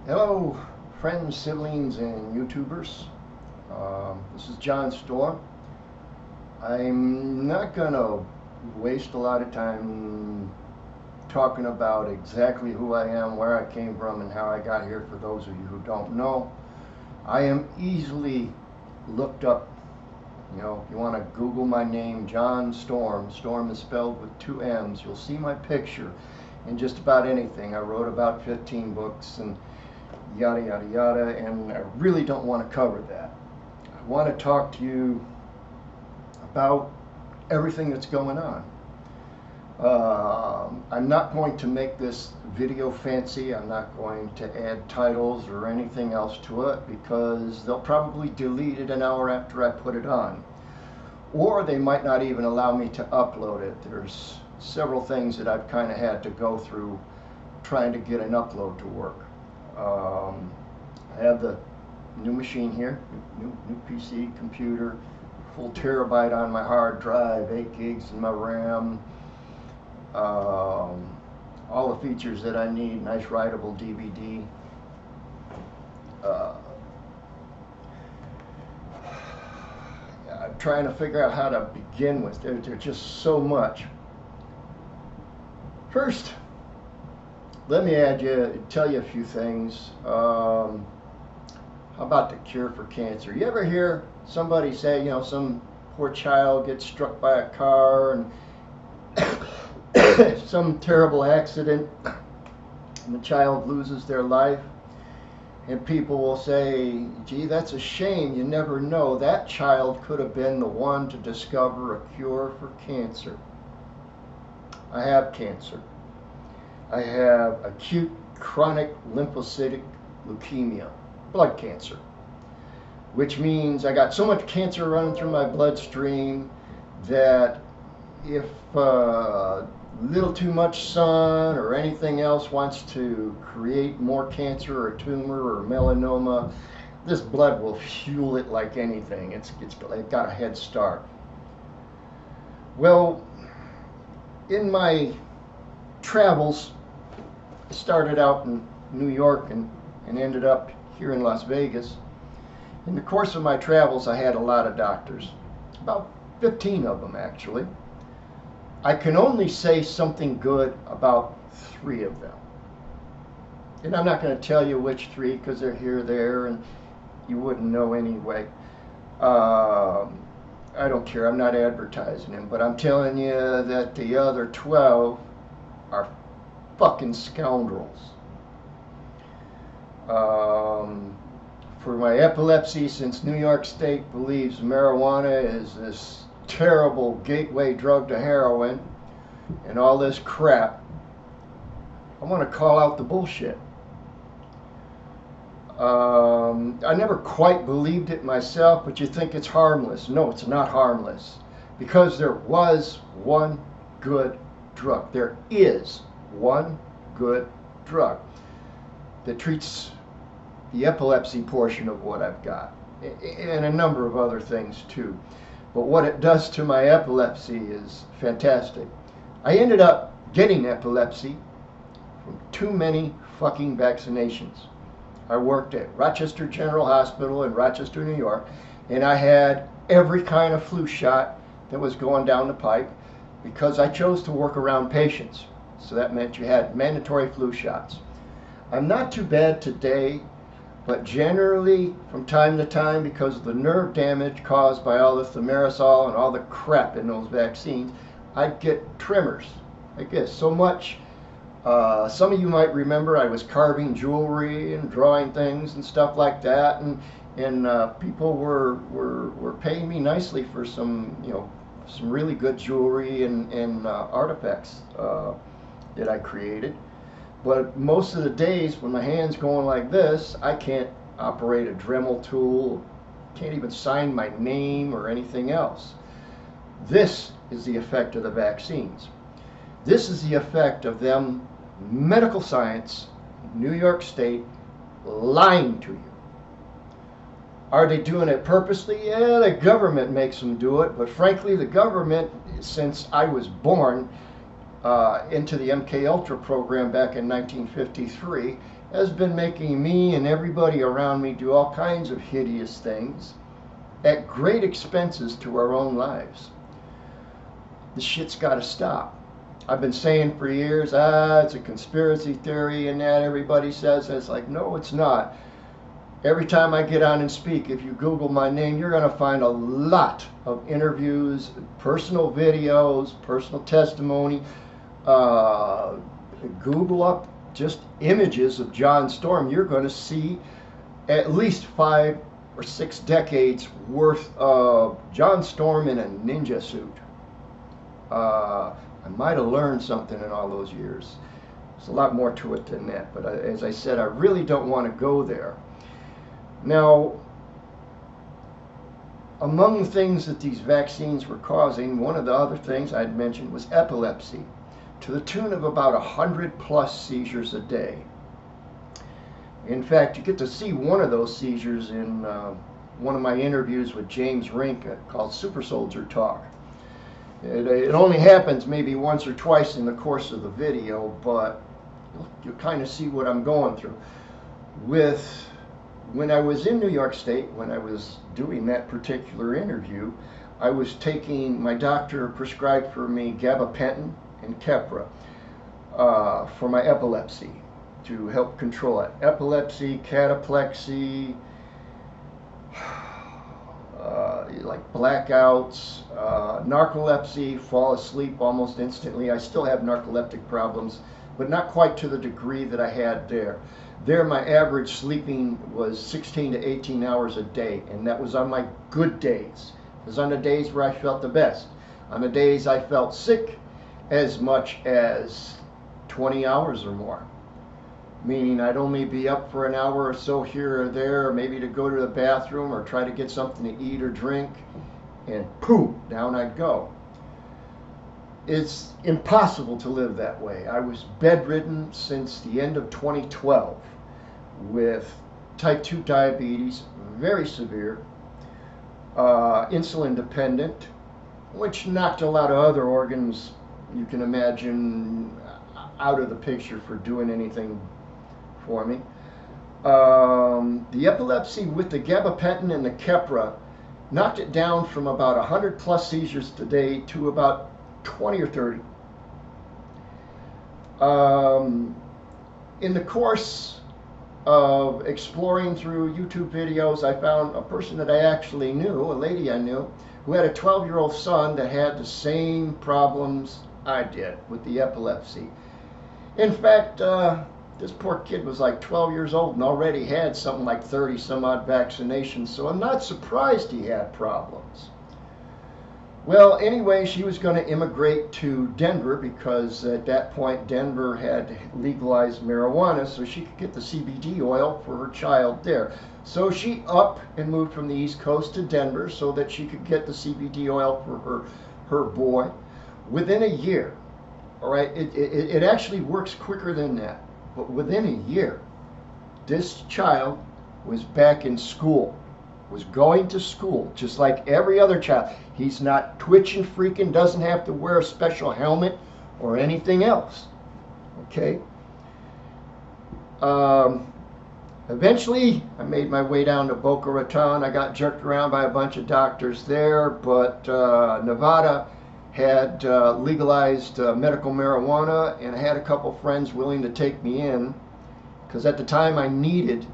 Hello, friends, siblings, and YouTubers. This is John Storm. I'm not going to waste a lot of time talking about exactly who I am, where I came from, and how I got here for those of you who don't know. I am easily looked up. If you want to Google my name, John Storm, Storm is spelled with two M's, you'll see my picture in just about anything. I wrote about 15 books and yada yada yada, and I really don't want to cover that. I want to talk to you about everything that's going on. I'm not going to make this video fancy. I'm not going to add titles or anything else to it because they'll probably delete it an hour after I put it on. Or they might not even allow me to upload it. There's several things that I've kind of had to go through trying to get an upload to work. I have the new machine here, new PC, computer, full terabyte on my hard drive, 8 gigs in my RAM, all the features that I need, nice writable DVD. I'm trying to figure out how to begin with. There's just so much. First, let me tell you a few things. How about the cure for cancer? You ever hear somebody say, some poor child gets struck by a car and some terrible accident and the child loses their life? And people will say, gee, that's a shame. You never know. That child could have been the one to discover a cure for cancer. I have cancer. I have acute chronic lymphocytic leukemia, blood cancer, which means I got so much cancer running through my bloodstream that if little too much sun or anything else wants to create more cancer or tumor or melanoma, this blood will fuel it like anything. It's got a head start. Well, in my travels, I started out in New York and ended up here in Las Vegas. In the course of my travels, I had a lot of doctors, about 15 of them actually. I can only say something good about 3 of them. And I'm not going to tell you which 3 because they're here, there, and you wouldn't know anyway. I don't care. I'm not advertising them, but I'm telling you that the other 12 are fucking scoundrels. For my epilepsy, since New York State believes marijuana is this terrible gateway drug to heroin and all this crap, I want to call out the bullshit. I never quite believed it myself, but you think it's harmless. No, it's not harmless, because there was one good drug. There is one good drug that treats the epilepsy portion of what I've got, and a number of other things too. But what it does to my epilepsy is fantastic. I ended up getting epilepsy from too many fucking vaccinations. I worked at Rochester General Hospital in Rochester, New York, and I had every kind of flu shot that was going down the pipe because I chose to work around patients. So that meant you had mandatory flu shots. I'm not too bad today, but generally from time to time, because of the nerve damage caused by all the thimerosal and all the crap in those vaccines, I'd get tremors. I guess so much. Some of you might remember I was carving jewelry and drawing things and stuff like that, and people were paying me nicely for some really good jewelry and artifacts that I created. But most of the days when my hand's going like this, I can't operate a Dremel tool, can't even sign my name or anything else. This is the effect of the vaccines. This is the effect of them, medical science, New York State, lying to you. Are they doing it purposely? Yeah, the government makes them do it, but frankly, the government, since I was born, into the MK Ultra program back in 1953 has been making me and everybody around me do all kinds of hideous things at great expenses to our own lives. This shit's got to stop. I've been saying for years, it's a conspiracy theory and that everybody says. It's like, no, it's not. Every time I get on and speak, if you Google my name, you're going to find a lot of interviews, personal videos, personal testimony. Google up just images of John Storm. You're going to see at least 5 or 6 decades worth of John Storm in a ninja suit. I might have learned something in all those years. There's a lot more to it than that, but as I said, I really don't want to go there. Now, among the things that these vaccines were causing, one of the other things I'd mentioned was epilepsy, to the tune of about 100+ seizures a day. In fact, you get to see one of those seizures in one of my interviews with James Rink called Super Soldier Talk. It only happens maybe once or twice in the course of the video, but you'll kind of see what I'm going through. When I was in New York State, when I was doing that particular interview, I was taking, my doctor prescribed for me gabapentin and Keppra for my epilepsy to help control it. Epilepsy, cataplexy, like blackouts, narcolepsy, fall asleep almost instantly. I still have narcoleptic problems, but not quite to the degree that I had there. There, my average sleeping was 16 to 18 hours a day, and that was on my good days. It was on the days where I felt the best. On the days I felt sick, as much as 20 hours or more. Meaning I'd only be up for an hour or so here or there, or maybe to go to the bathroom or try to get something to eat or drink, and poof, down I'd go. It's impossible to live that way. I was bedridden since the end of 2012 with type 2 diabetes, very severe, insulin dependent, which knocked a lot of other organs you can imagine out of the picture for doing anything for me. The epilepsy with the gabapentin and the Keppra knocked it down from about 100+ seizures a day to about 20 or 30. In the course of exploring through YouTube videos, I found a person that I actually knew, a lady I knew, who had a 12-year-old son that had the same problems I did with the epilepsy. In fact, this poor kid was like 12 years old and already had something like 30 some odd vaccinations, so I'm not surprised he had problems. Well, anyway, she was going to immigrate to Denver because at that point Denver had legalized marijuana, so she could get the CBD oil for her child there. So she up and moved from the East Coast to Denver so that she could get the CBD oil for her boy. Within a year, all right, it actually works quicker than that, but within a year, this child was back in school, was going to school just like every other child. He's not twitching, freaking, doesn't have to wear a special helmet or anything else. Okay? Eventually, I made my way down to Boca Raton. I got jerked around by a bunch of doctors there, but Nevada had legalized medical marijuana, and I had a couple friends willing to take me in because at the time I needed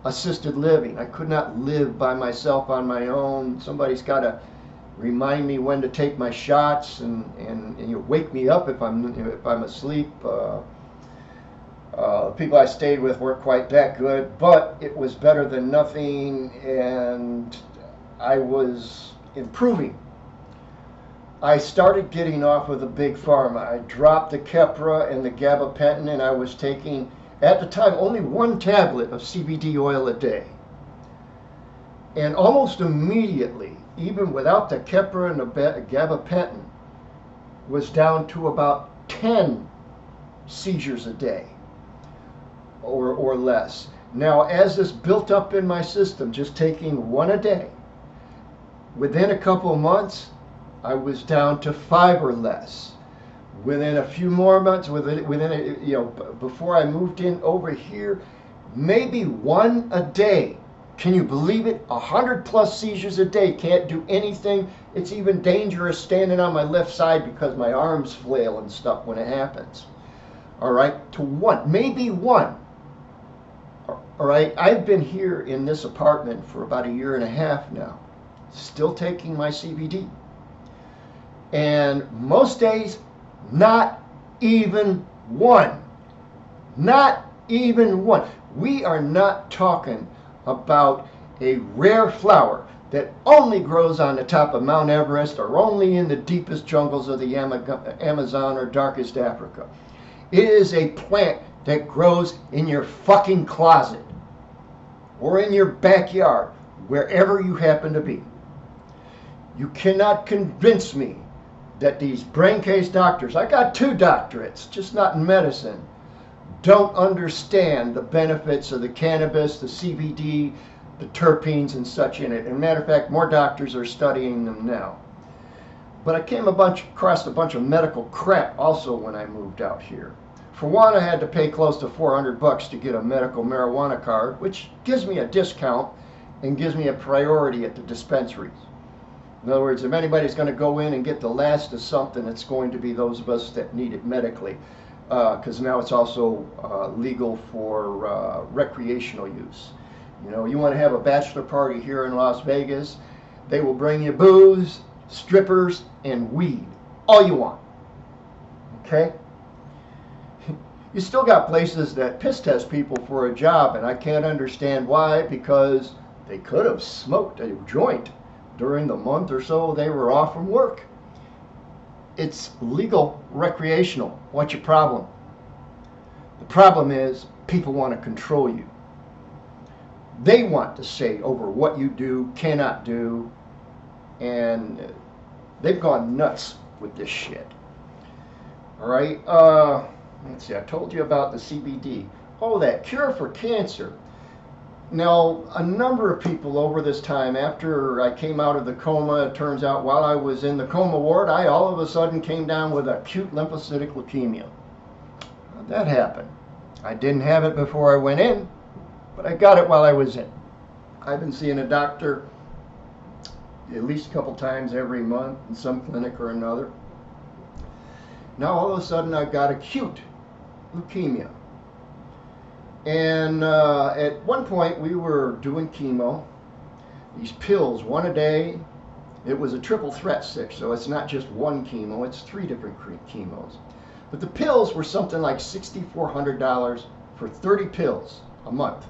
assisted living. I could not live by myself on my own. Somebody's got to remind me when to take my shots and you know, wake me up if I'm asleep. The people I stayed with weren't quite that good, but it was better than nothing, and I was improving. I started getting off of the big pharma. I dropped the Keppra and the gabapentin, and I was taking, at the time, only 1 tablet of CBD oil a day. And almost immediately, even without the Keppra and the gabapentin, was down to about 10 seizures a day or less. Now, as this built up in my system, just taking 1 a day, within a couple of months, I was down to 5 or less. Within a few more months, before I moved in over here, maybe one a day. Can you believe it? 100+ seizures a day. Can't do anything. It's even dangerous standing on my left side because my arms flail and stuff when it happens. All right, to one, maybe one. All right, I've been here in this apartment for about 1.5 years now, still taking my CBD. And most days, not even one. Not even one. We are not talking about a rare flower that only grows on the top of Mount Everest or only in the deepest jungles of the Amazon or darkest Africa. It is a plant that grows in your fucking closet or in your backyard, wherever you happen to be. You cannot convince me that these brain case doctors, I got 2 doctorates, just not in medicine, don't understand the benefits of the cannabis, the CBD, the terpenes and such in it. And matter of fact, more doctors are studying them now. But I came across a bunch of medical crap also when I moved out here. For one, I had to pay close to $400 to get a medical marijuana card, which gives me a discount and gives me a priority at the dispensaries. In other words, if anybody's going to go in and get the last of something, it's going to be those of us that need it medically, because now it's also legal for recreational use. You know, you want to have a bachelor party here in Las Vegas, they will bring you booze, strippers, and weed. All you want. Okay? You still got places that piss test people for a job, and I can't understand why, because they could have smoked a joint during the month or so they were off from work. It's legal, recreational. What's your problem? The problem is people want to control you. They want to say over what you do, cannot do, and they've gone nuts with this shit. All right, let's see, I told you about the CBD. Oh, that cure for cancer. Now, a number of people over this time, after I came out of the coma, it turns out while I was in the coma ward, I all of a sudden came down with acute lymphocytic leukemia. That happened. I didn't have it before I went in, but I got it while I was in. I've been seeing a doctor at least a couple times every month in some clinic or another. Now all of a sudden I've got acute leukemia. And at one point we were doing chemo, these pills, one a day. It was a triple threat 6, so it's not just one chemo, it's 3 different chemos. But the pills were something like $6,400 for 30 pills a month.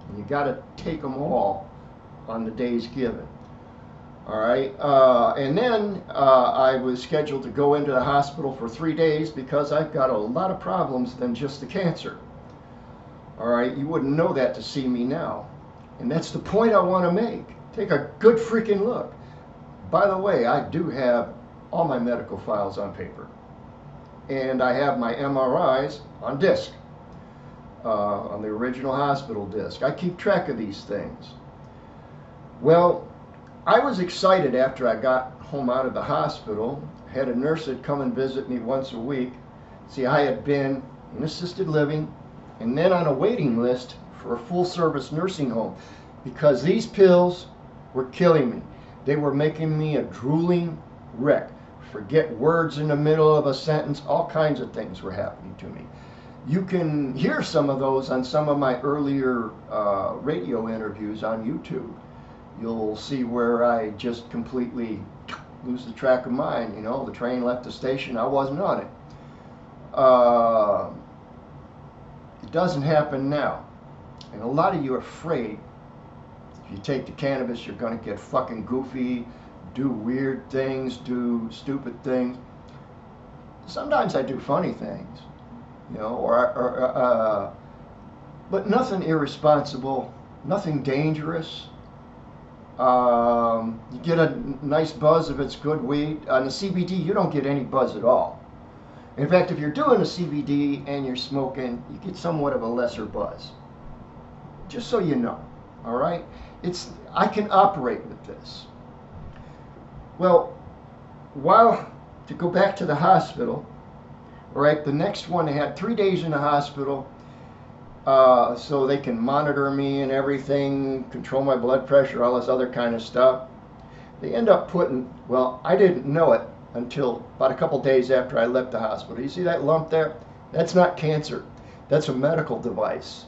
And you got to take them all on the days given. All right, and then I was scheduled to go into the hospital for 3 days because I've got a lot of problems than just the cancer. All right, you wouldn't know that to see me now. And that's the point I want to make. Take a good freaking look. By the way, I do have all my medical files on paper. And I have my MRIs on disc, on the original hospital disc. I keep track of these things. Well, I was excited after I got home out of the hospital. I had a nurse that come and visit me once a week. See, I had been in assisted living and then on a waiting list for a full-service nursing home because these pills were killing me. They were making me a drooling wreck. Forget words in the middle of a sentence. All kinds of things were happening to me. You can hear some of those on some of my earlier radio interviews on YouTube. You'll see where I just completely lose the track of mind. You know, the train left the station, I wasn't on it. It doesn't happen now. And a lot of you are afraid if you take the cannabis, you're going to get fucking goofy, do weird things, do stupid things. Sometimes I do funny things, you know, but nothing irresponsible, nothing dangerous. You get a nice buzz if it's good weed. On the CBD, you don't get any buzz at all. In fact, if you're doing a CBD and you're smoking, you get somewhat of a lesser buzz. Just so you know, all right? I can operate with this. Well, while to go back to the hospital. All right, the next one, they had 3 days in the hospital, so they can monitor me and everything, control my blood pressure, all this other kind of stuff. They end up putting, well, I didn't know it until about a couple days after I left the hospital. You see that lump there? That's not cancer. That's a medical device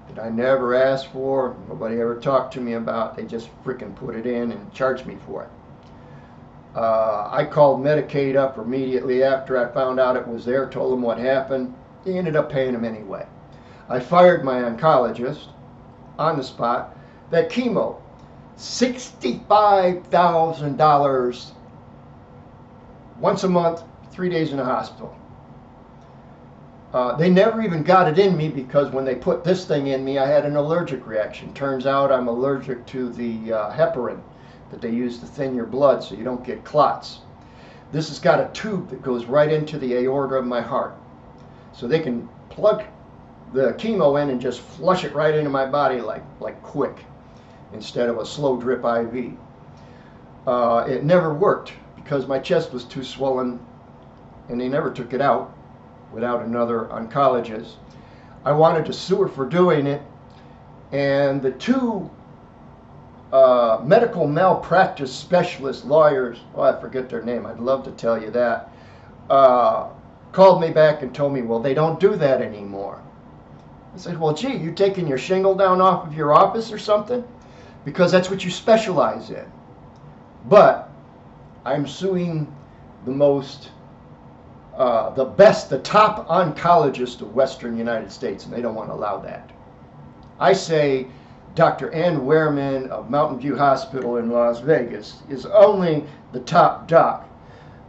that I never asked for, nobody ever talked to me about. They just freaking put it in and charged me for it. I called Medicaid up immediately after I found out it was there, told them what happened. They ended up paying them anyway. I fired my oncologist on the spot. That chemo, $65,000 once a month, 3 days in the hospital. They never even got it in me because when they put this thing in me, I had an allergic reaction. Turns out I'm allergic to the heparin that they use to thin your blood so you don't get clots. This has got a tube that goes right into the aorta of my heart. So they can plug the chemo in and just flush it right into my body like quick instead of a slow drip IV. It never worked because my chest was too swollen and they never took it out without another oncologist. I wanted to sue her for doing it, and the two medical malpractice specialist lawyers, oh, I forget their name, I'd love to tell you that, called me back and told me, well, they don't do that anymore. I said, well, gee, you taking your shingle down off of your office or something? Because that's what you specialize in. But I'm suing the top oncologist of Western United States, and they don't want to allow that. I say Dr. Ann Wehrman of Mountain View Hospital in Las Vegas is only the top doc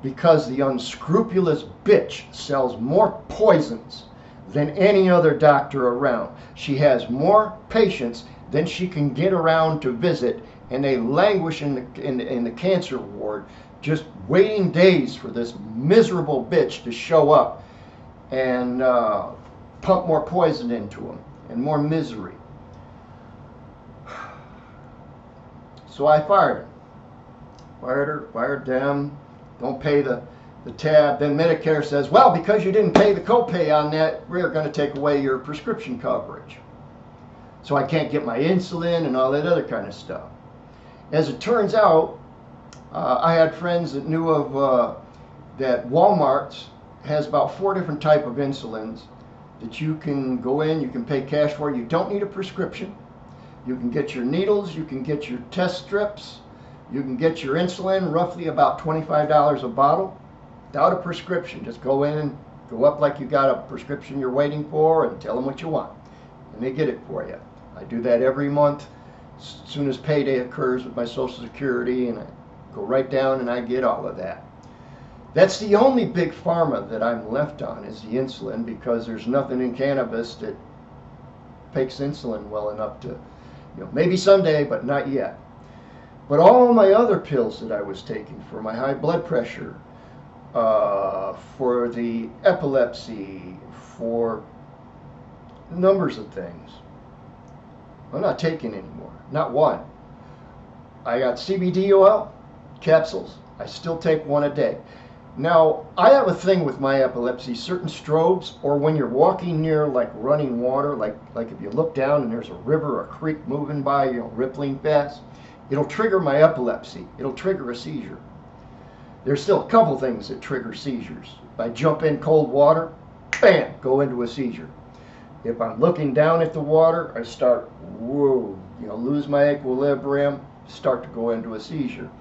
because the unscrupulous bitch sells more poisons than any other doctor around. She has more patients than she can get around to visit, and they languish in the cancer ward just waiting days for this miserable bitch to show up and pump more poison into them and more misery. So I fired her. Fired her, fired them, don't pay the tab. Then Medicare says, well, because you didn't pay the copay on that, we're going to take away your prescription coverage. So I can't get my insulin and all that other kind of stuff. As it turns out, I had friends that knew of that Walmart has about 4 different types of insulins that you can go in, you can pay cash for. You don't need a prescription. You can get your needles, you can get your test strips, you can get your insulin, roughly about $25 a bottle, without a prescription. Just go in and go up like you got a prescription you're waiting for and tell them what you want, and they get it for you. I do that every month as soon as payday occurs with my Social Security, and I go right down and I get all of that. That's the only big pharma that I'm left on is the insulin, because there's nothing in cannabis that makes insulin well enough to, maybe someday, but not yet. But all my other pills that I was taking for my high blood pressure, for the epilepsy, for numbers of things, I'm not taking anymore. Not one. I got CBD oil capsules. I still take 1 a day. Now, I have a thing with my epilepsy. Certain strobes, or when you're walking near like running water, like if you look down and there's a river or a creek moving by, rippling fast, it'll trigger my epilepsy. It'll trigger a seizure. There's still a couple things that trigger seizures. If I jump in cold water, bam, go into a seizure. If I'm looking down at the water, I start, whoa, lose my equilibrium, start to go into a seizure.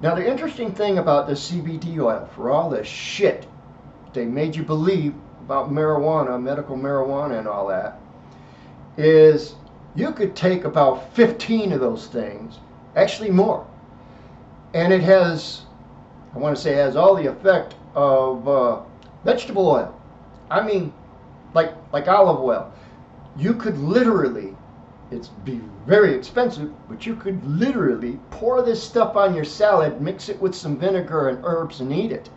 Now, the interesting thing about the CBD oil, for all the shit they made you believe about marijuana, medical marijuana and all that, is you could take about 15 of those things, actually more, and it has, I want to say, has all the effect of vegetable oil. I mean, like olive oil. You could literally, it's be very expensive, but you could literally pour this stuff on your salad, mix it with some vinegar and herbs, and eat it.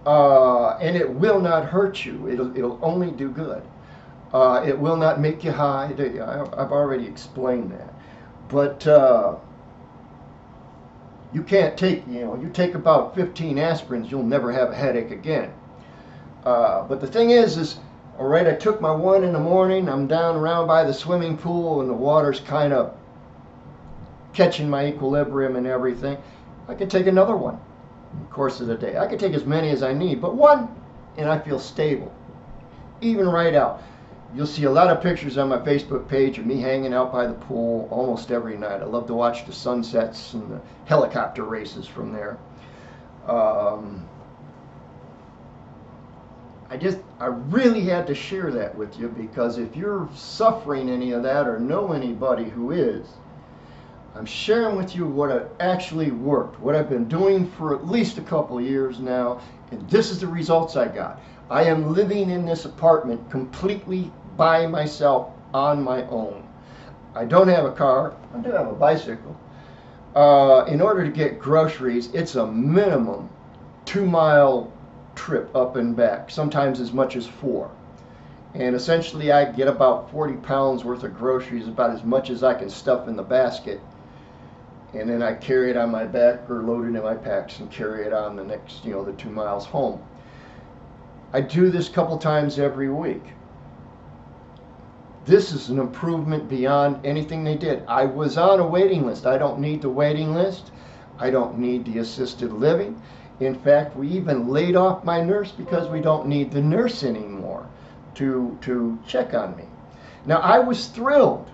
And it will not hurt you. It'll only do good. It will not make you high. I've already explained that. But You can't take, you take about 15 aspirins, you'll never have a headache again. But the thing is, all right, I took my one in the morning, I'm down around by the swimming pool and the water's kind of catching my equilibrium and everything. I could take another one in the course of the day. I could take as many as I need, but one, and I feel stable. Even right out. You'll see a lot of pictures on my Facebook page of me hanging out by the pool almost every night. I love to watch the sunsets and the helicopter races from there. I really had to share that with you, because if you're suffering any of that or know anybody who is, I'm sharing with you what actually worked, what I've been doing for at least a couple of years now, and this is the results I got. I am living in this apartment completely by myself on my own. I don't have a car. I do have a bicycle. In order to get groceries, it's a minimum 2-mile trip up and back, sometimes as much as 4. And essentially I get about 40 pounds worth of groceries, about as much as I can stuff in the basket. And then I carry it on my back or load it in my packs and carry it on the next, the 2 miles home. I do this a couple times every week. This is an improvement beyond anything they did. I was on a waiting list. I don't need the waiting list. I don't need the assisted living. In fact, we even laid off my nurse because we don't need the nurse anymore to check on me. Now, I was thrilled.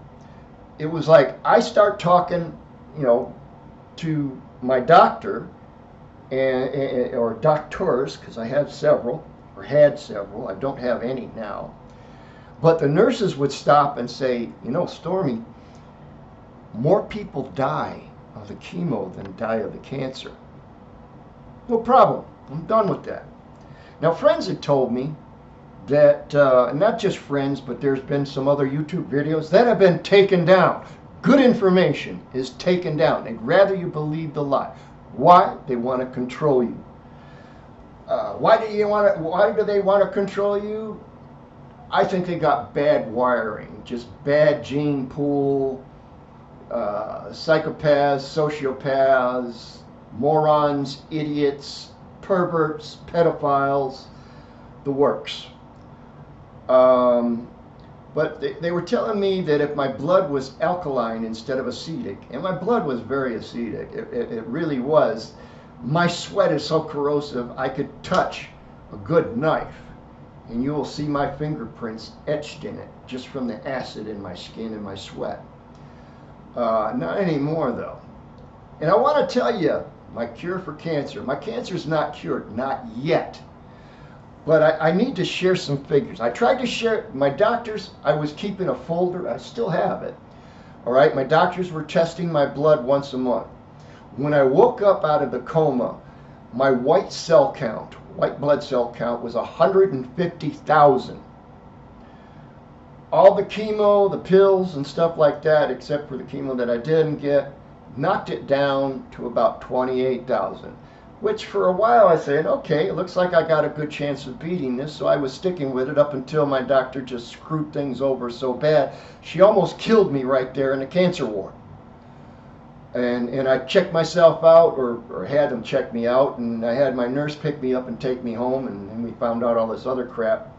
It was like I start talking, to my doctor or doctors, because I have several, or had several. I don't have any now. But the nurses would stop and say, Stormy, more people die of the chemo than die of the cancer. No problem. I'm done with that. Now, friends had told me that, not just friends, but there's been some other YouTube videos that have been taken down. Good information is taken down. They'd rather you believe the lie. Why? They want to control you. Why do they want to control you? I think they got bad wiring, just bad gene pool, psychopaths, sociopaths, morons, idiots, perverts, pedophiles, the works. But they were telling me that if my blood was alkaline instead of acidic, and my blood was very acidic, it really was, my sweat is so corrosive I could touch a good knife and you will see my fingerprints etched in it just from the acid in my skin and my sweat. Not anymore though. And I want to tell you, my cure for cancer, my cancer is not cured, not yet. But I need to share some figures. I tried to share, my doctors, I was keeping a folder, I still have it. All right, my doctors were testing my blood once a month. When I woke up out of the coma, my white blood cell count was 150,000. All the chemo, the pills and stuff like that, except for the chemo that I didn't get, knocked it down to about 28,000. Which for a while I said, okay, it looks like I got a good chance of beating this, so I was sticking with it up until my doctor just screwed things over so bad. She almost killed me right there in the cancer ward. And I checked myself out, or had them check me out, and I had my nurse pick me up and take me home, and then we found out all this other crap.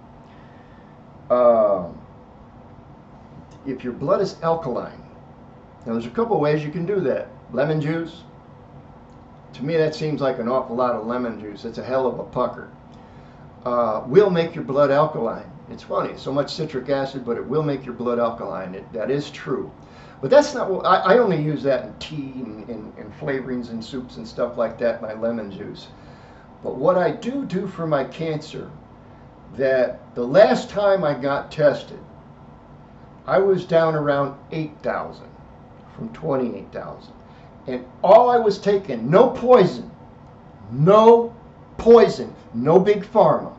If your blood is alkaline, now there's a couple of ways you can do that. Lemon juice. To me, that seems like an awful lot of lemon juice. It's a hell of a pucker. Will make your blood alkaline. It's funny, so much citric acid, but it will make your blood alkaline. That is true. But that's not what, I only use that in tea and flavorings and soups and stuff like that, my lemon juice. But what I do for my cancer, that the last time I got tested, I was down around 8,000 from 28,000. And all I was taking, no poison, no big pharma.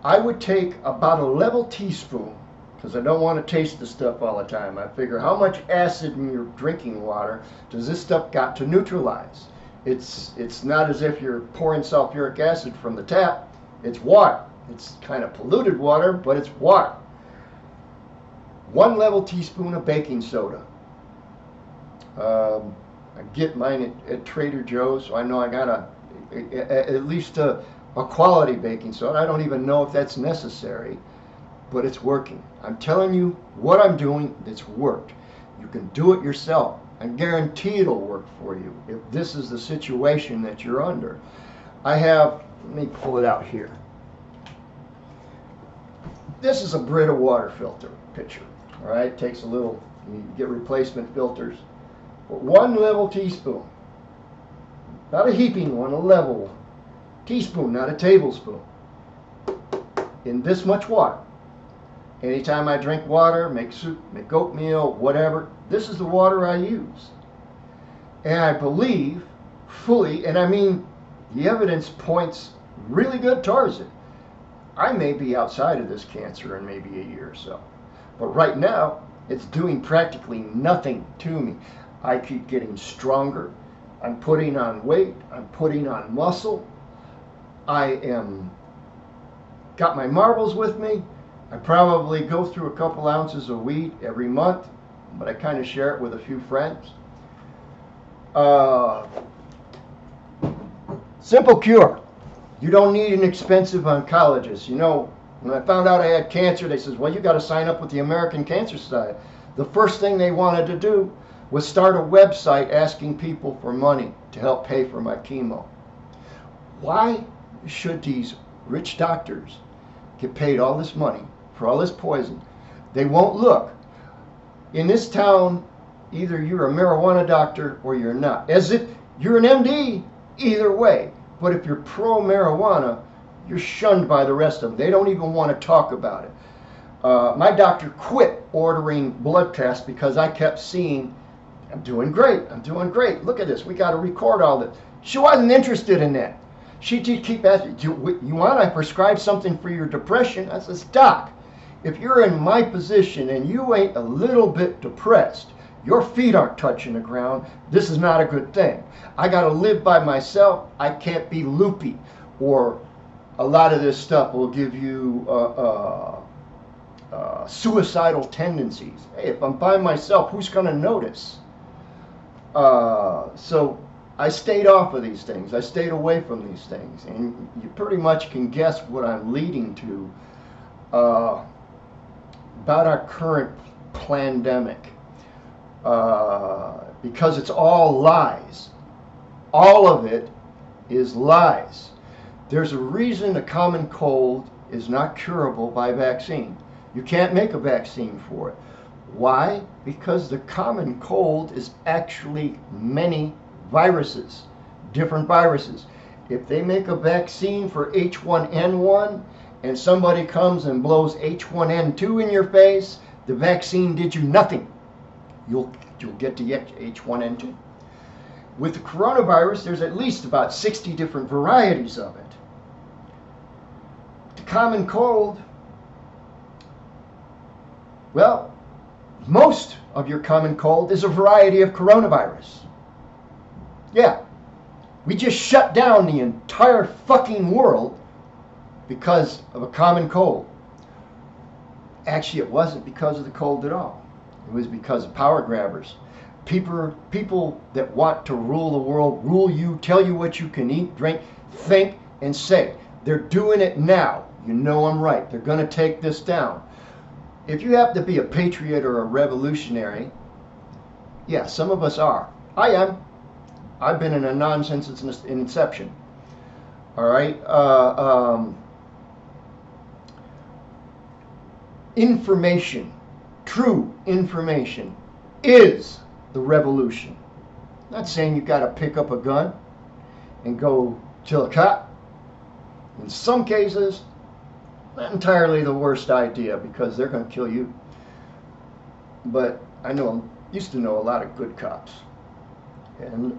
I would take about a level teaspoon, because I don't want to taste the stuff all the time. I figure, how much acid in your drinking water does this stuff got to neutralize? It's not as if you're pouring sulfuric acid from the tap. It's water. It's kind of polluted water, but it's water. 1 level teaspoon of baking soda. I get mine at Trader Joe's, so I know I got at least a quality baking soda. I don't even know if that's necessary, but it's working. I'm telling you what I'm doing, it's worked. You can do it yourself. I guarantee it'll work for you if this is the situation that you're under. I have, let me pull it out here. This is a Brita water filter pitcher. All right, it takes a little, you get replacement filters. But 1 level teaspoon, not a heaping one, a level one. Teaspoon, not a tablespoon. In this much water. Anytime I drink water, make soup, make oatmeal, whatever, this is the water I use. And I believe fully, and I mean, the evidence points really good towards it. I may be outside of this cancer in maybe a year or so. But right now, it's doing practically nothing to me. I keep getting stronger. I'm putting on weight. I'm putting on muscle. I am got my marbles with me. I probably go through a couple ounces of wheat every month, but I kind of share it with a few friends. Simple cure. You don't need an expensive oncologist. You know, when I found out I had cancer, they said, well, you got to sign up with the American Cancer Society. The first thing they wanted to do was start a website asking people for money to help pay for my chemo. Why should these rich doctors get paid all this money for all this poison? They won't look. In this town, either you're a marijuana doctor or you're not. As if you're an MD, either way. But if you're pro-marijuana, you're shunned by the rest of them. They don't even want to talk about it. My doctor quit ordering blood tests because I kept seeing, I'm doing great, I'm doing great. Look at this, we got to record all this. She wasn't interested in that. She'd keep asking, you want I prescribe something for your depression? I says, Doc, if you're in my position and you ain't a little bit depressed, your feet aren't touching the ground, this is not a good thing. I got to live by myself. I can't be loopy. Or a lot of this stuff will give you suicidal tendencies. Hey, if I'm by myself, who's going to notice? So I stayed off of these things. I stayed away from these things. And you pretty much can guess what I'm leading to about our current pandemic. Because it's all lies. All of it is lies. There's a reason a common cold is not curable by vaccine. You can't make a vaccine for it. Why? Because the common cold is actually many viruses, different viruses. If they make a vaccine for H1N1 and somebody comes and blows H1N2 in your face, the vaccine did you nothing. You'll get the H1N2. With the coronavirus, there's at least about 60 different varieties of it. The common cold, well, most of your common cold is a variety of coronavirus. Yeah, we just shut down the entire fucking world because of a common cold. Actually, it wasn't because of the cold at all. It was because of power grabbers. People that want to rule the world, rule you, tell you what you can eat, drink, think, and say. They're doing it now. You know I'm right. They're going to take this down. If you have to be a patriot or a revolutionary, yeah, some of us are. I am. I've been in a nonsense since inception. All right? Information, true information, is the revolution. I'm not saying you got to pick up a gun and go kill a cop. In some cases, not entirely the worst idea because they're going to kill you. But I used to know a lot of good cops, and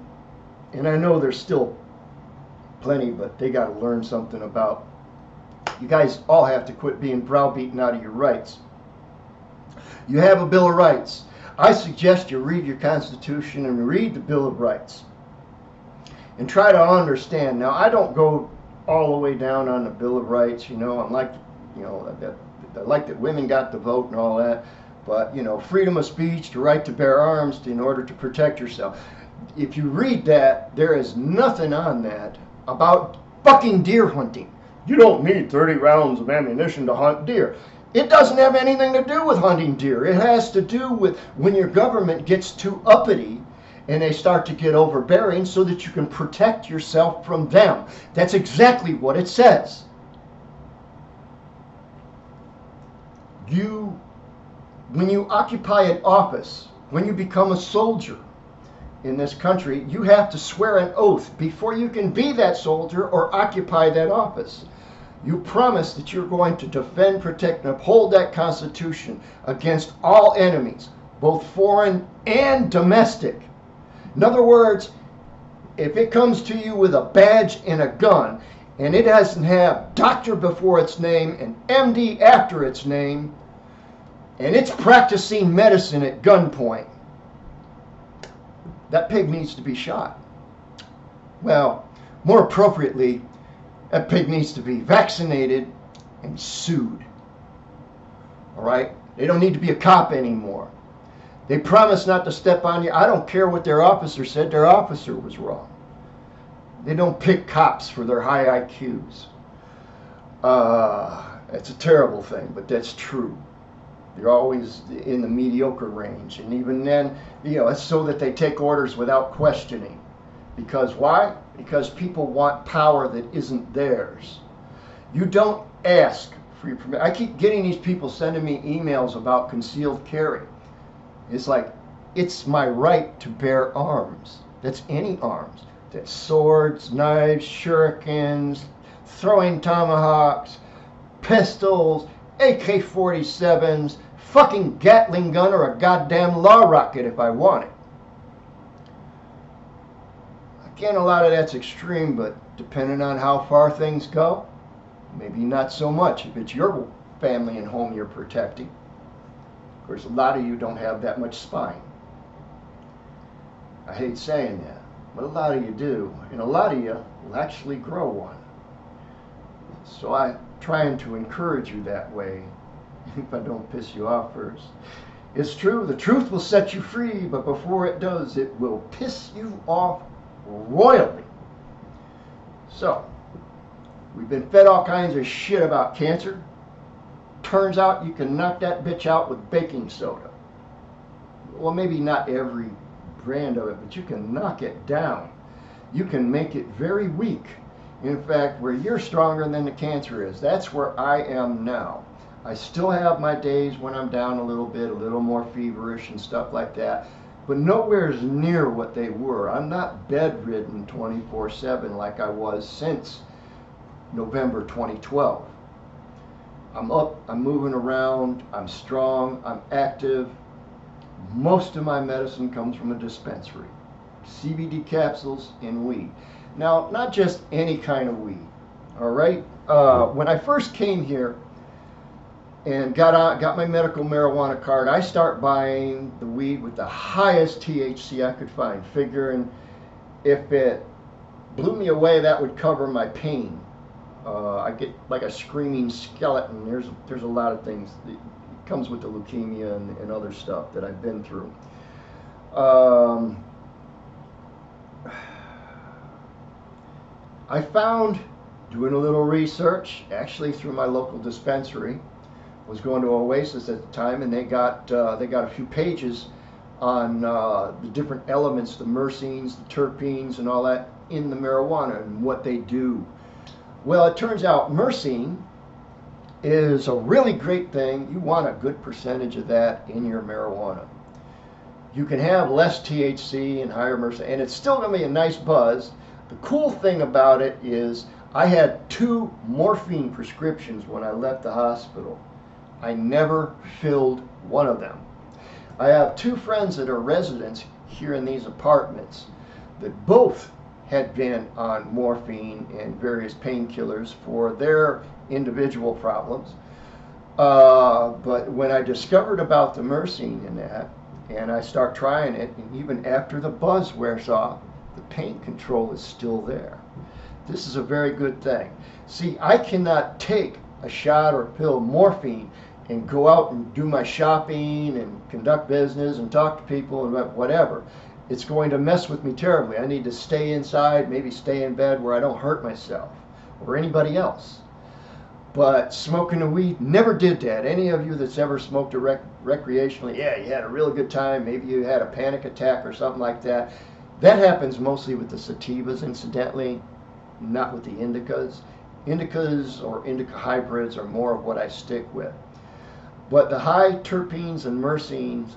I know there's still plenty, but they got to learn something about. You guys all have to quit being browbeaten out of your rights. You have a Bill of Rights. I suggest you read your Constitution and read the Bill of Rights and try to understand. Now, I don't go all the way down on the Bill of Rights. I'm like, I like that women got the vote and all that. But, freedom of speech, the right to bear arms in order to protect yourself. if you read that, there is nothing on that about fucking deer hunting. You don't need 30 rounds of ammunition to hunt deer. It doesn't have anything to do with hunting deer. It has to do with when your government gets too uppity and they start to get overbearing so that you can protect yourself from them. That's exactly what it says. When you occupy an office, when you become a soldier in this country, you have to swear an oath before you can be that soldier or occupy that office. You promise that you're going to defend, protect, and uphold that Constitution against all enemies, both foreign and domestic. In other words, if it comes to you with a badge and a gun, and it doesn't have doctor before its name and MD after its name, and it's practicing medicine at gunpoint, that pig needs to be shot. Well, more appropriately, that pig needs to be vaccinated and sued. All right? They don't need to be a cop anymore. They promise not to step on you. I don't care what their officer said. Their officer was wrong. They don't pick cops for their high IQs. It's a terrible thing, but that's true. They're always in the mediocre range. And even then, it's so that they take orders without questioning. Because why? Because people want power that isn't theirs. You don't ask for your permission. I keep getting these people sending me emails about concealed carry. It's like, it's my right to bear arms. That's any arms. That's swords, knives, shurikens, throwing tomahawks, pistols, AK-47s, fucking Gatling gun, or a goddamn law rocket if I want it. Again, a lot of that's extreme, but depending on how far things go, maybe not so much if it's your family and home you're protecting. Of course, a lot of you don't have that much spine. I hate saying that, but a lot of you do, and a lot of you will actually grow one. So I'm trying to encourage you that way, if I don't piss you off first. It's true, the truth will set you free, but before it does, it will piss you off royally. So, we've been fed all kinds of shit about cancer. Turns out you can knock that bitch out with baking soda. Well, maybe not every brand of it, but you can knock it down. You can make it very weak. In fact, where you're stronger than the cancer is, that's where I am now. I still have my days when I'm down a little bit, a little more feverish and stuff like that, but nowhere near what they were. I'm not bedridden 24/7 like I was since November 2012. I'm up, I'm moving around, I'm strong, I'm active. Most of my medicine comes from a dispensary. CBD capsules and weed. Now, not just any kind of weed, all right? When I first came here and got my medical marijuana card, I start buying the weed with the highest THC I could find, figuring if it blew me away, that would cover my pain. I get like a screaming skeleton. There's a lot of things. It comes with the leukemia and other stuff that I've been through. I found, doing a little research, actually through my local dispensary, was going to Oasis at the time, and they got a few pages on the different elements, the myrcenes, the terpenes, and all that in the marijuana and what they do. Well, it turns out myrcene is a really great thing. You want a good percentage of that in your marijuana. You can have less THC and higher myrcene, and it's still going to be a nice buzz. The cool thing about it is I had 2 morphine prescriptions when I left the hospital. I never filled one of them. I have 2 friends that are residents here in these apartments that both had been on morphine and various painkillers for their individual problems. But when I discovered about the myrcene in that, and I start trying it, and even after the buzz wears off, the pain control is still there. This is a very good thing. See, I cannot take a shot or a pill of morphine and go out and do my shopping and conduct business and talk to people and whatever, it's going to mess with me terribly. I need to stay inside, maybe stay in bed where I don't hurt myself or anybody else. But smoking the weed never did that. Any of you that's ever smoked recreationally, yeah, you had a real good time. Maybe you had a panic attack or something like that. That happens mostly with the sativas, incidentally, not with the indicas. Indicas or indica hybrids are more of what I stick with. But the high terpenes and myrcenes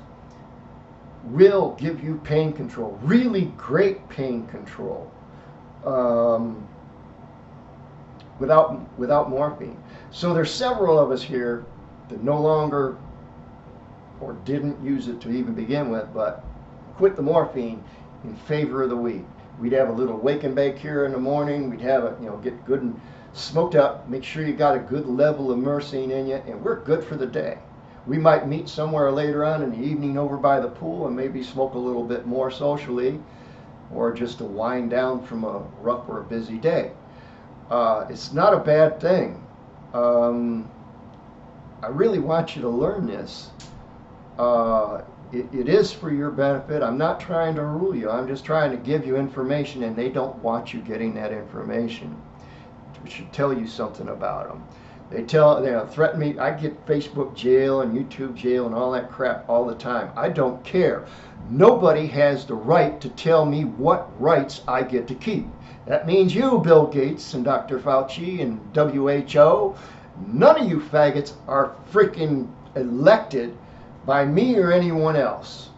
will give you pain control, really great pain control, without morphine. So there's several of us here that no longer, or didn't use it to even begin with, but quit the morphine in favor of the weed. We'd have a little wake and bake here in the morning. We'd have it, get good and smoked up. Make sure you got a good level of myrcene in you, and we're good for the day. We might meet somewhere later on in the evening over by the pool and maybe smoke a little bit more socially, or just to wind down from a rough or a busy day. It's not a bad thing. I really want you to learn this. It is for your benefit. I'm not trying to rule you. I'm just trying to give you information, and they don't want you getting that information. We should tell you something about them. They threaten me. I get Facebook jail and YouTube jail and all that crap all the time. I don't care. Nobody has the right to tell me what rights I get to keep. That means you, Bill Gates and Dr. Fauci and WHO. None of you faggots are freaking elected by me or anyone else.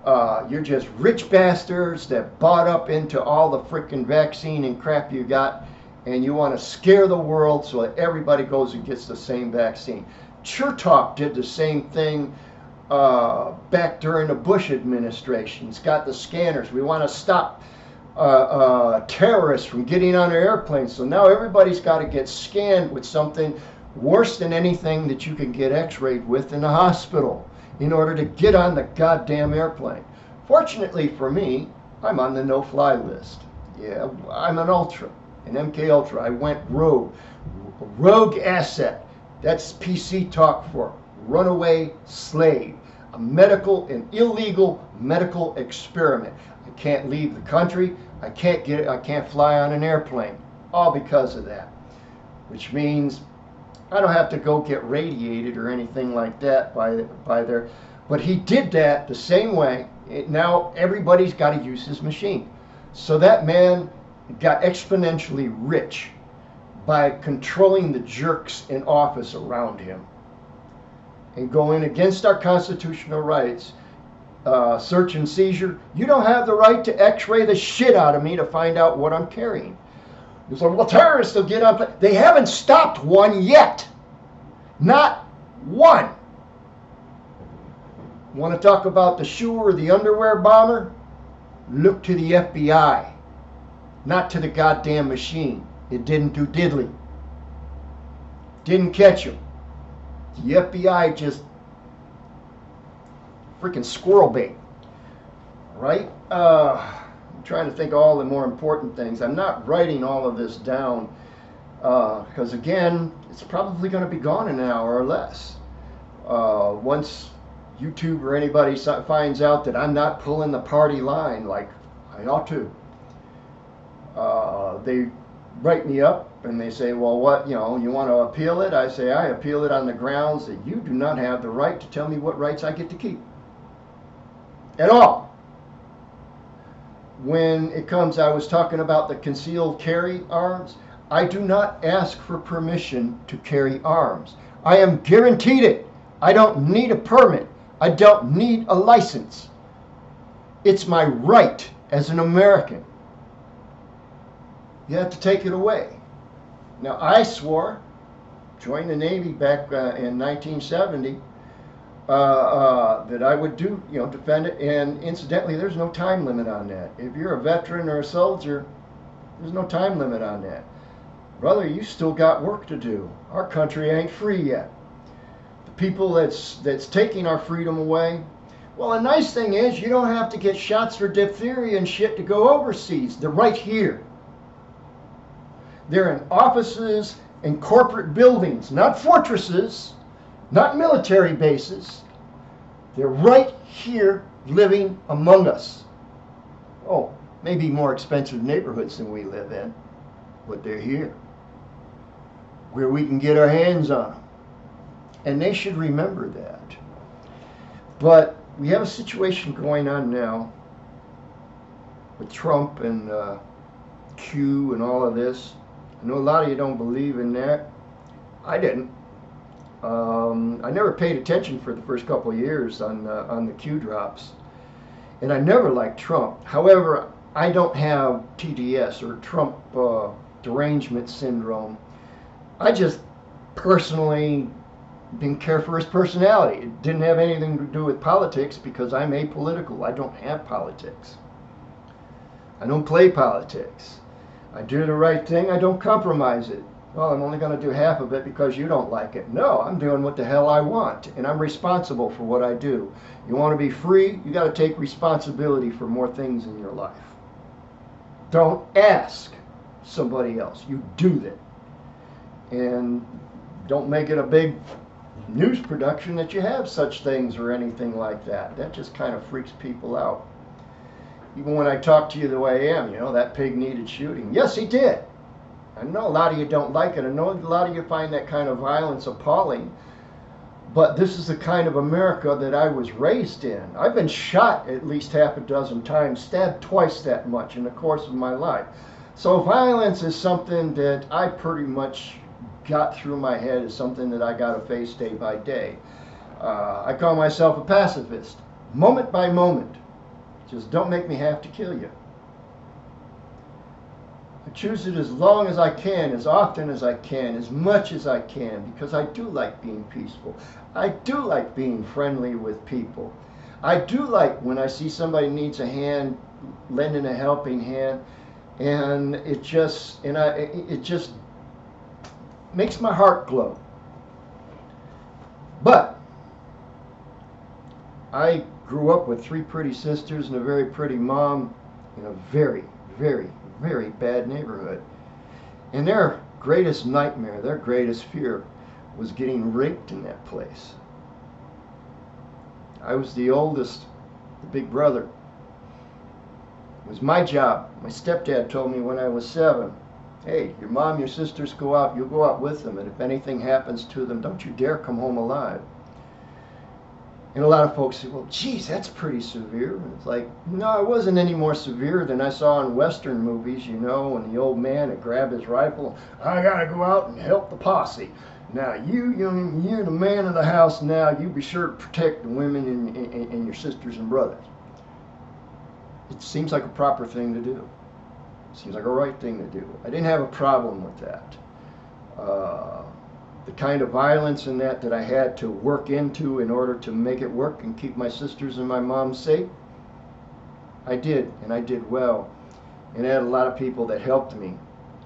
You're just rich bastards that bought up into all the freaking vaccine and crap you got, and you want to scare the world so that everybody goes and gets the same vaccine. Chertok did the same thing back during the Bush administration. He's got the scanners. We want to stop terrorists from getting on their airplanes. So now everybody's got to get scanned with something worse than anything that you can get x-rayed with in the hospital in order to get on the goddamn airplane. Fortunately for me, I'm on the no-fly list. Yeah, I'm an ultra, an MK Ultra. I went rogue. Rogue asset. That's PC talk for runaway slave. An illegal medical experiment. I can't leave the country. I can't fly on an airplane. All because of that. Which means I don't have to go get radiated or anything like that by there. But he did that the same way. Now everybody's got to use his machine. So that man got exponentially rich by controlling the jerks in office around him and going against our constitutional rights. Search and seizure. You don't have the right to x-ray the shit out of me to find out what I'm carrying. It's like, well, terrorists will get on. They haven't stopped one yet. Not one. Want to talk about the shoe or the underwear bomber? Look to the FBI. Not to the goddamn machine. It didn't do diddly. Didn't catch him. The FBI just freaking squirrel bait. Right? I'm trying to think of all the more important things. I'm not writing all of this down because, again, it's probably going to be gone in an hour or less. Once YouTube or anybody finds out that I'm not pulling the party line like I ought to, they write me up and they say, well, what, you want to appeal it? I say, I appeal it on the grounds that you do not have the right to tell me what rights I get to keep. At all. When it comes, I was talking about the concealed carry arms. I do not ask for permission to carry arms. I am guaranteed it. I don't need a permit. I don't need a license. It's my right as an American. You have to take it away. Now, I swore, joined the Navy back in 1970, that I would defend it. And incidentally, there's no time limit on that. If you're a veteran or a soldier, there's no time limit on that. Brother, you still got work to do. Our country ain't free yet. The people that's taking our freedom away, well, the nice thing is you don't have to get shots for diphtheria and shit to go overseas. They're right here. They're in offices and corporate buildings, not fortresses, not military bases. They're right here living among us. Oh, maybe more expensive neighborhoods than we live in, but they're here, where we can get our hands on them. And they should remember that. But we have a situation going on now with Trump and Q and all of this. I know a lot of you don't believe in that. I didn't. I never paid attention for the first couple of years on the Q drops. And I never liked Trump. However, I don't have TDS or Trump derangement syndrome. I just personally didn't care for his personality. It didn't have anything to do with politics because I'm apolitical. I don't have politics. I don't play politics. I do the right thing. I don't compromise it. Well, I'm only going to do half of it because you don't like it. No, I'm doing what the hell I want, and I'm responsible for what I do. You want to be free? You got to take responsibility for more things in your life. Don't ask somebody else. You do that. And don't make it a big news production that you have such things or anything like that. That just kind of freaks people out. Even when I talk to you the way I am, you know, that pig needed shooting. Yes, he did. I know a lot of you don't like it. I know a lot of you find that kind of violence appalling. But this is the kind of America that I was raised in. I've been shot at least half a dozen times, stabbed twice that much in the course of my life. So violence is something that I pretty much got through my head as something that I got to face day by day. I call myself a pacifist, moment by moment. Just don't make me have to kill you. I choose it as long as I can, as often as I can, as much as I can, because I do like being peaceful. I do like being friendly with people. I do like when I see somebody needs a hand, lending a helping hand, and it just makes my heart glow. But I grew up with 3 pretty sisters and a very pretty mom in a very, very, very bad neighborhood. And their greatest nightmare, their greatest fear was getting raped in that place. I was the oldest, the big brother. It was my job. My stepdad told me when I was 7, hey, your mom, your sisters go out, you go out with them, and if anything happens to them, don't you dare come home alive. And a lot of folks say, well, geez, that's pretty severe. And it's like, no, it wasn't any more severe than I saw in Western movies, you know, when the old man would grab his rifle, I gotta go out and help the posse. Now, you're the man of the house now, you be sure to protect the women and your sisters and brothers. It seems like a proper thing to do. It seems like a right thing to do. I didn't have a problem with that. The kind of violence in that I had to work into in order to make it work and keep my sisters and my mom safe, I did, and I did well. And I had a lot of people that helped me,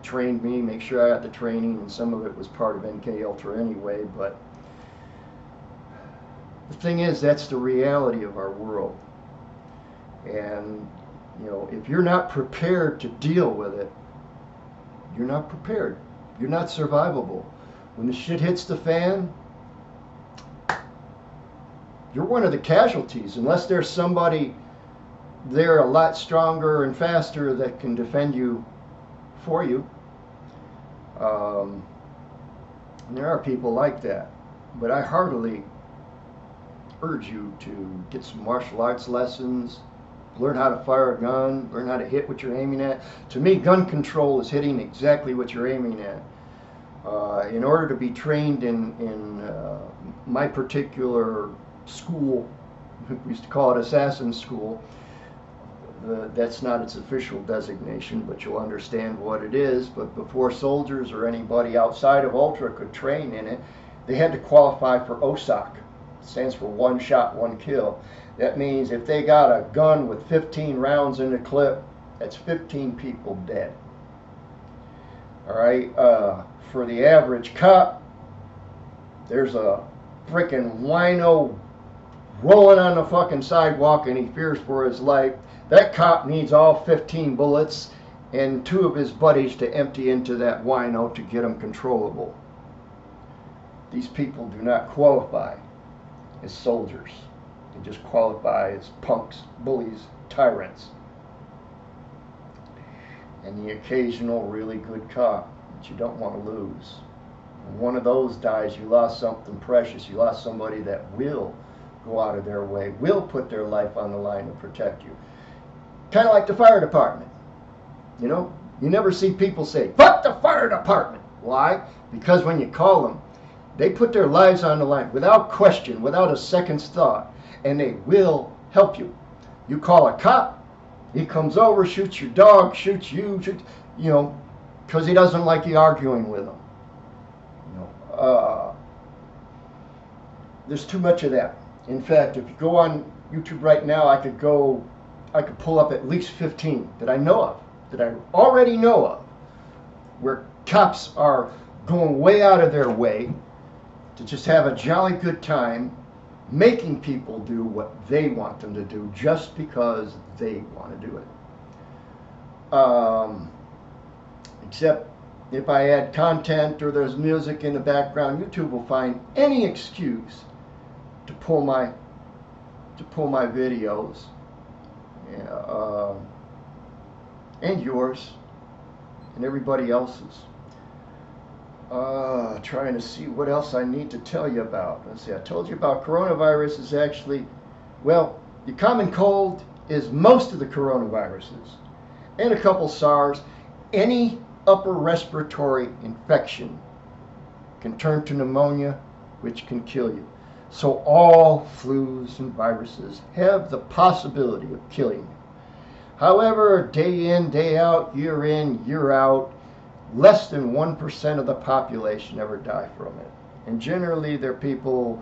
trained me, make sure I got the training, and some of it was part of NK Ultra anyway, but the thing is, that's the reality of our world. And, you know, if you're not prepared to deal with it, you're not prepared. You're not survivable. When the shit hits the fan, you're one of the casualties, unless there's somebody there a lot stronger and faster that can defend you for you. And there are people like that. But I heartily urge you to get some martial arts lessons, learn how to fire a gun, learn how to hit what you're aiming at. To me, gun control is hitting exactly what you're aiming at. In order to be trained in my particular school, we used to call it assassin school. That's not its official designation, but you'll understand what it is. But before soldiers or anybody outside of Ultra could train in it, they had to qualify for OSOC. It stands for one shot, one kill. That means if they got a gun with 15 rounds in the clip, that's 15 people dead. All right. For the average cop, there's a freaking wino rolling on the fucking sidewalk and he fears for his life. That cop needs all 15 bullets and 2 of his buddies to empty into that wino to get him controllable. These people do not qualify as soldiers. They just qualify as punks, bullies, tyrants. and the occasional really good cop that you don't want to lose. When one of those dies, you lost something precious. You lost somebody that will go out of their way, will put their life on the line to protect you. Kind of like the fire department. You know, you never see people say, "Fuck the fire department." Why? Because when you call them, they put their lives on the line without question, without a second's thought, and they will help you. You call a cop, he comes over, shoots your dog, shoots you, you know, because he doesn't like you arguing with him. You know, there's too much of that. In fact, if you go on YouTube right now, I could pull up at least 15 that I know of, that I already know of, where cops are going way out of their way to just have a jolly good time making people do what they want them to do just because they want to do it. Except if I add content or there's music in the background, YouTube will find any excuse to pull my videos, and yours and everybody else's. Trying to see what else I need to tell you about. Let's see, I told you about coronavirus is actually, well, the common cold is most of the coronaviruses, and a couple SARS. Any upper respiratory infection can turn to pneumonia, which can kill you. So all flus and viruses have the possibility of killing you. However, day in, day out, year out, less than 1% of the population ever die from it. And generally, they're people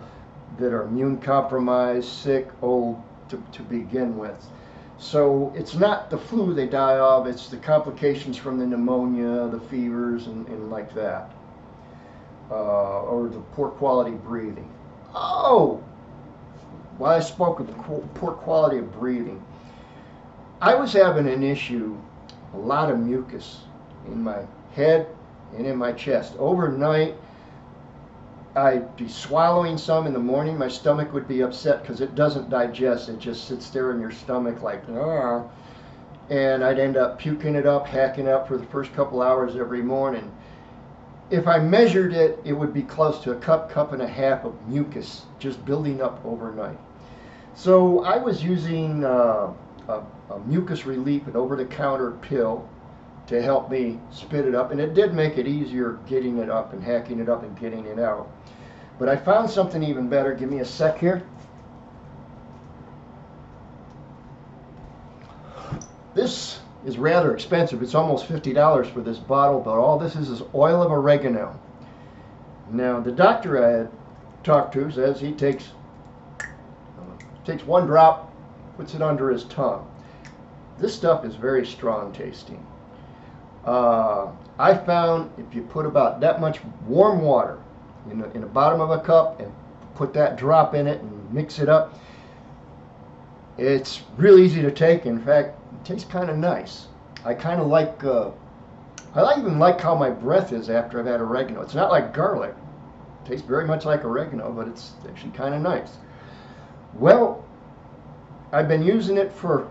that are immune compromised, sick, old to begin with. So it's not the flu they die of, it's the complications from the pneumonia, the fevers, and like that. Or the poor quality breathing. Oh! Well, I spoke of the poor quality of breathing. I was having an issue, a lot of mucus in my head and in my chest. Overnight, I'd be swallowing some in the morning. My stomach would be upset because it doesn't digest. It just sits there in your stomach like, ah. And I'd end up puking it up, hacking up for the first couple hours every morning. If I measured it, it would be close to a cup and a half of mucus just building up overnight. So I was using a mucus relief, an over-the-counter pill, to help me spit it up, and it did make it easier getting it up and hacking it up and getting it out. But I found something even better. Give me a sec here. This is rather expensive. It's almost $50 for this bottle, but all this is oil of oregano. Now, the doctor I had talked to says he takes one drop, puts it under his tongue. This stuff is very strong tasting. I found if you put about that much warm water in the bottom of a cup and put that drop in it and mix it up, it's real easy to take. In fact, it tastes kind of nice. I kind of like, I even like how my breath is after I've had oregano. It's not like garlic. It tastes very much like oregano, but it's actually kind of nice. Well, I've been using it for,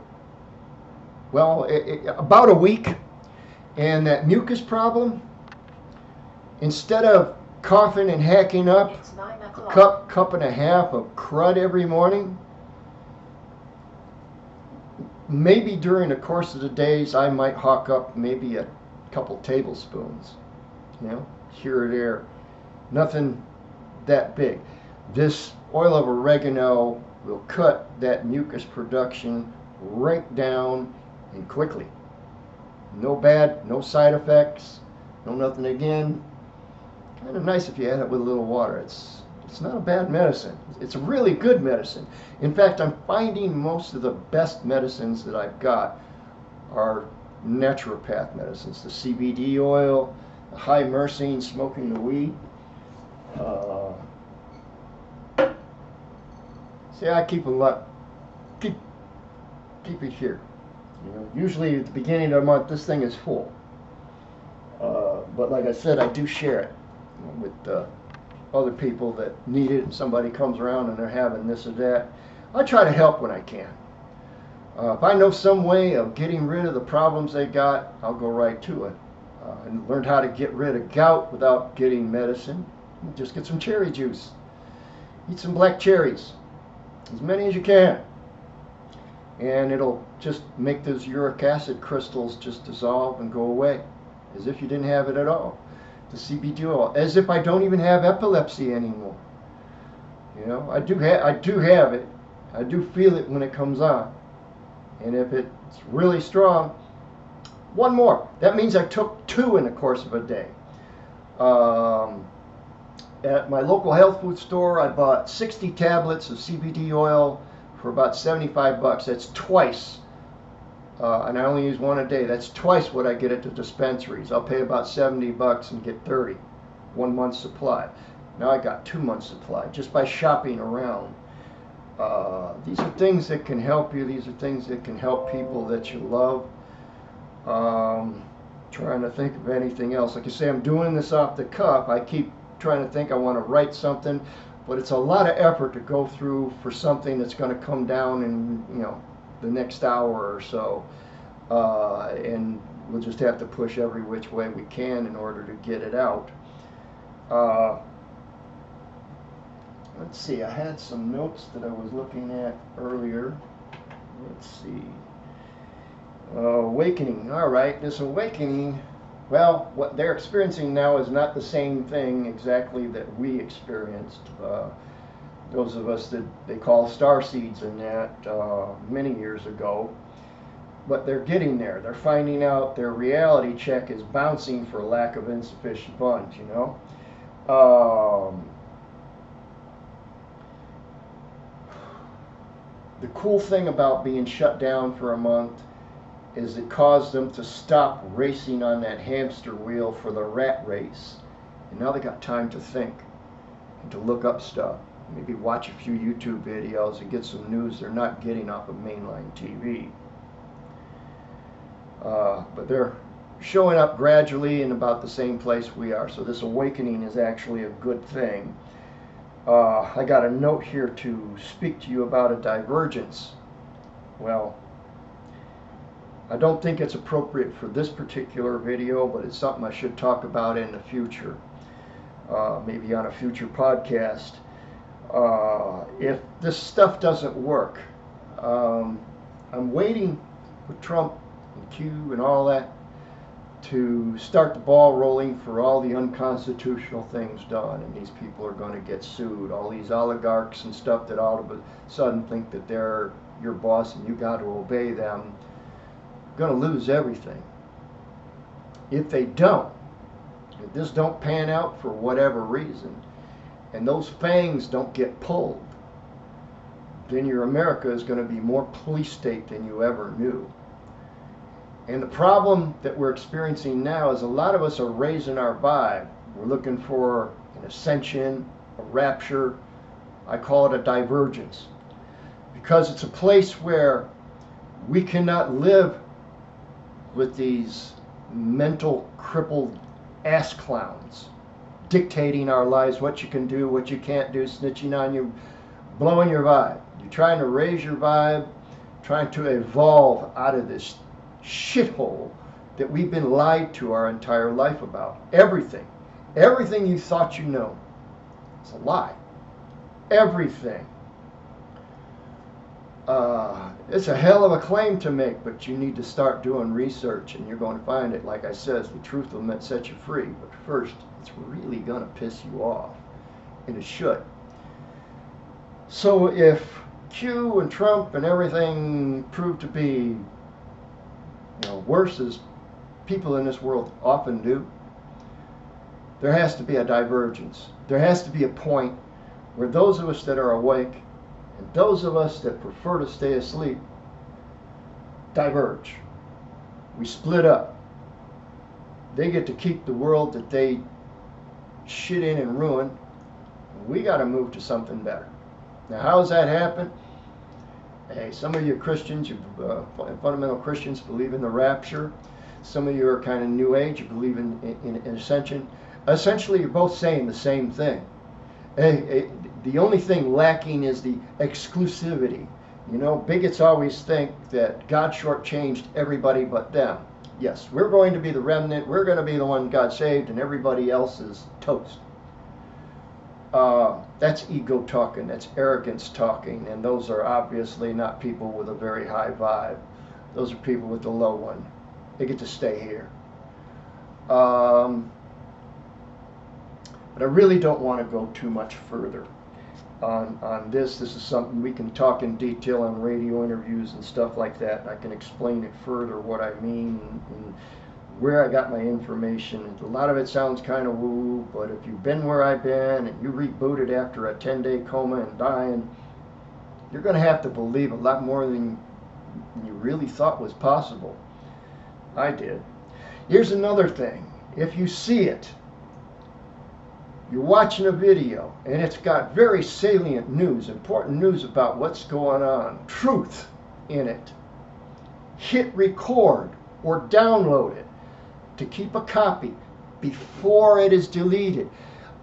well, about a week. And that mucus problem, instead of coughing and hacking up a cup and a half of crud every morning, maybe during the course of the days I might hawk up maybe a couple tablespoons, you know, here or there. Nothing that big. This oil of oregano will cut that mucus production right down and quickly. No bad, no side effects, no nothing. Again, kind of nice if you add it with a little water. It's not a bad medicine. It's a really good medicine. In fact, I'm finding most of the best medicines that I've got are naturopath medicines. The CBD oil, the high myrcene, smoking the weed. See, I keep keep it here. You know, usually at the beginning of the month, this thing is full. But like I said, I do share it with other people that need it. And somebody comes around and they're having this or that. I try to help when I can. If I know some way of getting rid of the problems they got, I'll go right to it. And learned how to get rid of gout without getting medicine. Just get some cherry juice. Eat some black cherries, as many as you can. And it'll just make those uric acid crystals just dissolve and go away, as if you didn't have it at all. The CBD oil, as if I don't even have epilepsy anymore. You know, I do have it. I do feel it when it comes on. And if it's really strong, one more. That means I took 2 in the course of a day. At my local health food store, I bought 60 tablets of CBD oil for about 75 bucks. That's twice, and I only use 1 a day. That's twice what I get at the dispensaries. I'll pay about 70 bucks and get 30, 1 month's supply. Now I got 2 months supply just by shopping around. These are things that can help you. These are things that can help people that you love. Trying to think of anything else. Like I say, I'm doing this off the cuff. I keep trying to think I want to write something, but it's a lot of effort to go through for something that's going to come down in, you know, the next hour or so. And we'll just have to push every which way we can in order to get it out. Let's see, I had some notes that I was looking at earlier. Let's see. Awakening. All right, this awakening, well, what they're experiencing now is not the same thing exactly that we experienced. Those of us that they call star seeds in that many years ago. But they're getting there. They're finding out their reality check is bouncing for lack of insufficient funds, you know. The cool thing about being shut down for a month is it caused them to stop racing on that hamster wheel for the rat race. And now they got time to think and to look up stuff. Maybe watch a few YouTube videos and get some news they're not getting off of mainline TV. But they're showing up gradually in about the same place we are. So this awakening is actually a good thing. I got a note here to speak to you about a divergence. Well, I don't think it's appropriate for this particular video, but it's something I should talk about in the future, maybe on a future podcast. If this stuff doesn't work, I'm waiting for Trump and Q and all that to start the ball rolling for all the unconstitutional things done, and these people are going to get sued. All these oligarchs and stuff that all of a sudden think that they're your boss and you got to obey them, going to lose everything. If they don't, if this don't pan out for whatever reason, and those fangs don't get pulled, then your America is going to be more police state than you ever knew. And the problem that we're experiencing now is a lot of us are raising our vibe. We're looking for an ascension, a rapture. I call it a divergence. Because it's a place where we cannot live with these mental crippled ass clowns dictating our lives, what you can do, what you can't do, snitching on you, blowing your vibe. You're trying to raise your vibe, trying to evolve out of this shithole that we've been lied to our entire life about. Everything you thought you know, it's a lie. Everything. It's a hell of a claim to make, but you need to start doing research, and you're going to find it. Like I said, the truth will set you free, but first it's really going to piss you off, and it should. So if Q and Trump and everything prove to be worse as people in this world often do, there has to be a divergence. There has to be a point where those of us that are awake and those of us that prefer to stay asleep diverge. We split up. They get to keep the world that they shit in and ruin. We got to move to something better. Now, how does that happen? Hey, some of you Christians, you fundamental Christians, believe in the rapture. Some of you are kind of New Age, you believe in ascension. Essentially, you're both saying the same thing. The only thing lacking is the exclusivity. You know, bigots always think that God shortchanged everybody but them. Yes, we're going to be the remnant, we're going to be the one God saved, and everybody else is toast. That's ego talking, that's arrogance talking, and those are obviously not people with a very high vibe. Those are people with the low one. They get to stay here. But I really don't want to go too much further on this. This is something we can talk in detail on radio interviews and stuff like that. I can explain it further, what I mean, and where I got my information. A lot of it sounds kind of woo, but if you've been where I've been and you rebooted after a 10-day coma and dying, you're going to have to believe a lot more than you really thought was possible. I did. Here's another thing. If you see it, you're watching a video and it's got very salient news, important news about what's going on, truth in it, hit record or download it to keep a copy before it is deleted.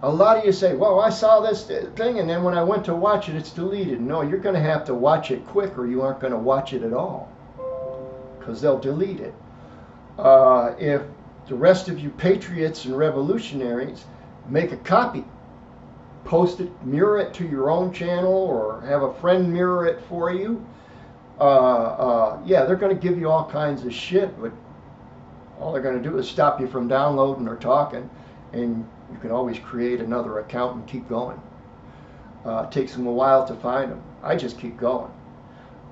A lot of you say, well, I saw this thing and then when I went to watch it, it's deleted. No, you're going to have to watch it quick or you aren't going to watch it at all, because they'll delete it. If the rest of you patriots and revolutionaries make a copy, post it, mirror it to your own channel, or have a friend mirror it for you, yeah, they're going to give you all kinds of shit, but all they're going to do is stop you from downloading or talking, and you can always create another account and keep going. It takes them a while to find them. I just keep going.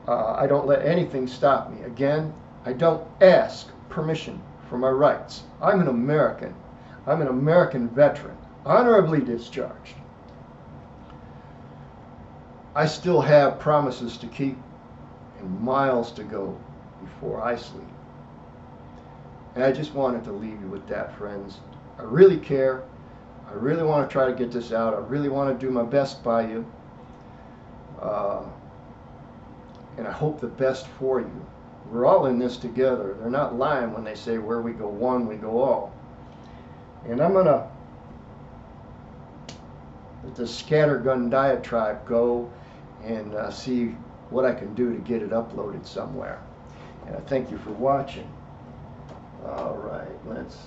I don't let anything stop me. Again, I don't ask permission for my rights. I'm an American. I'm an American veteran, honorably discharged. I still have promises to keep and miles to go before I sleep. And I just wanted to leave you with that, friends. I really care. I really want to try to get this out. I really want to do my best by you. And I hope the best for you. We're all in this together. They're not lying when they say where we go one, we go all. And I'm going to let the scattergun diatribe go and see what I can do to get it uploaded somewhere. And I thank you for watching. All right, let's